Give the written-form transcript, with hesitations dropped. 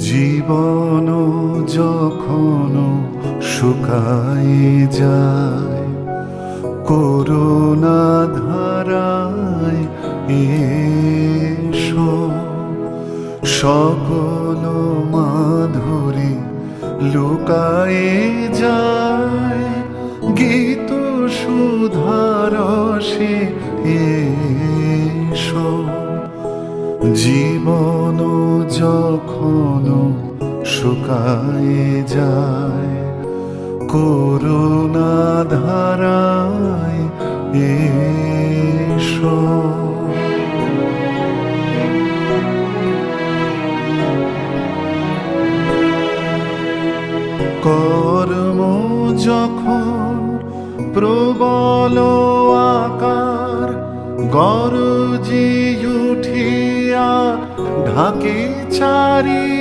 জীবন যখন শুকায় যায়, করুণা ধারায় এসো, সকল মাধুরী লুকায়ে যায়, গীত সুধারসে এসো। জীবন যখন শুকায়ে যায়, করুণা ধারায় এসো। কর্ম যখন প্রবল আকার গরজি উঠিয়া ঢাকে চারি